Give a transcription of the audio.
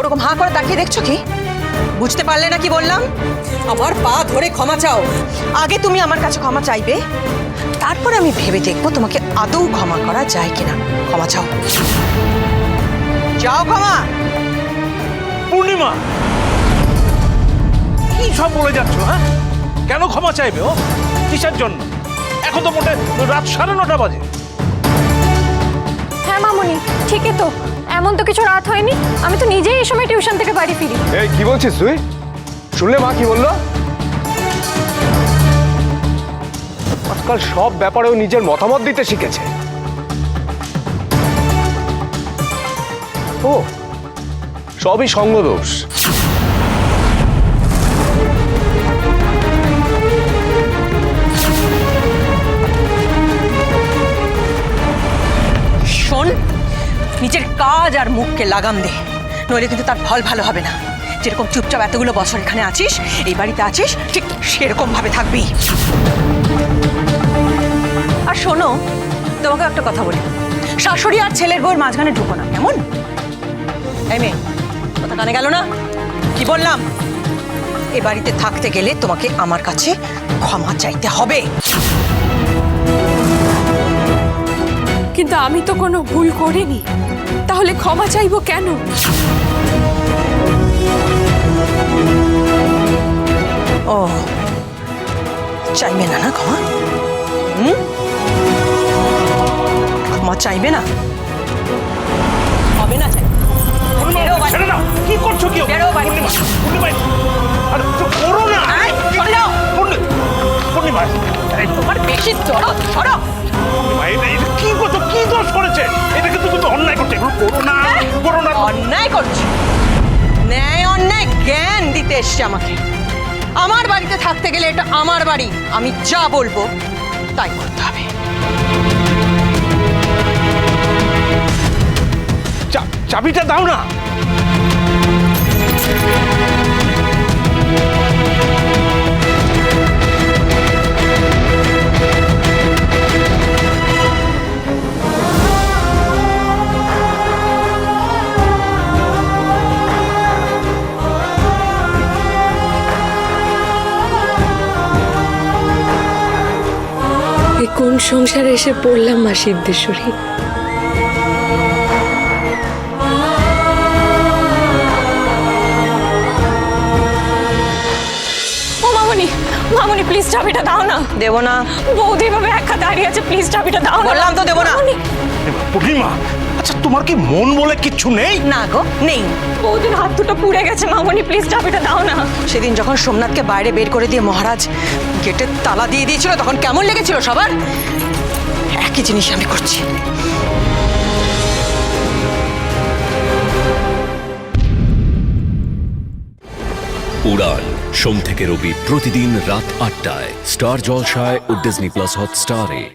ওরকম হাঁ করে তাকিয়ে দেখছো কি? বুঝতে পারলে না কি বললাম? আমার পা ধরে ক্ষমা চাও। আগে তুমি আমার কাছে ক্ষমা চাইবে, তারপর আমি ভেবে দেখবো তোমাকে আদৌ ক্ষমা করা যায় কিনা। ক্ষমা চাও, যাও ক্ষমা। পূর্ণিমা, কি সব বলে যাচ্ছ? হ্যাঁ, কেন ক্ষমা চাইবে ও? কিসের জন্য? এখন তো মোটে রাত 9:30 বাজে। হ্যাঁ মামুনি, ঠিকই তো। এমন তো কিছু রাত হয়নি, আমি তো নিজেই এই সময় টিউশন থেকে বাড়ি ফিরি। এই কি বলছিস তুই? শুনলে মা কি বললো? আজকাল সব ব্যাপারেও নিজের মতামত দিতে শিখেছে। ও সবই সঙ্গদোষ। শোন, নিজের কাজ আর মুখকে লাগাম দে, নইলে কিন্তু তার ফল ভালো হবে না। যেরকম চুপচাপ এতগুলো বছর এখানে আছিস, এই বাড়িতে আছিস, ঠিক সেরকম ভাবে থাকবি। আর শোনো, তোমাকে একটা কথা বলি, শাশুড়ি আর ছেলের বউর মাঝখানে ঢুকো না, কেমন? এই মেয়ে, কথা কানে গেল না? কি বললাম? এ বাড়িতে থাকতে গেলে তোমাকে আমার কাছে ক্ষমা চাইতে হবে। কিন্তু আমি তো কোনো ভুল করিনি, তাহলে ক্ষমা চাইবো কেন? ও, চাইবে না না ক্ষমা? ক্ষমা চাইবে না? হবে না চাই। ছেড়ে দাও, কি করছো কি? পূর্ণিমা, পূর্ণিমা, আরে তো করো না। পূর্ণিমা, তোমার বেশি চড়ো ছড়ো। পূর্ণিমা, এটা কি করছো? কি দোষ করেছে? এটা কিন্তু তুমি অন্যায় করছো। এগুলো করো না, করো না। অন্যায় করছি? ন্যায় অন্যায় জ্ঞান দিতে এসছে আমাকে। আমার বাড়িতে থাকতে গেলে এটা আমার বাড়ি, আমি যা বলবো তাই করতে হবে। চাবিটা দাও না। কোন সংসারে এসে পড়লাম মা সিদ্ধেশ্বরী? ও মামুনি, মামুনি প্লিজ চাবিটা দাও না। দেবো না। বৌদি ভাবে একা দাঁড়িয়ে আছে, প্লিজ চাবিটা দাও না। বললাম তো দেবো না। পূর্ণিমা, আচ্ছা তোমার কি মন বলে কিচ্ছু নেই? না গো, নেই। বৌদির হাত দুটো পুড়ে গেছে, মামুনি প্লিজ চাবিটা দাও না। সেদিন যখন সোমনাথকে বাইরে বের করে দিয়ে মহারাজ গেটের তালা দিয়ে দিয়েছিল, তখন কেমন লেগেছিল সবার? একই জিনিস আমি করছি। উড়ান সোম থেকে রবি প্রতিদিন রাত 8টায় স্টার জলসায় ও ডিজনি প্লাস হটস্টারে।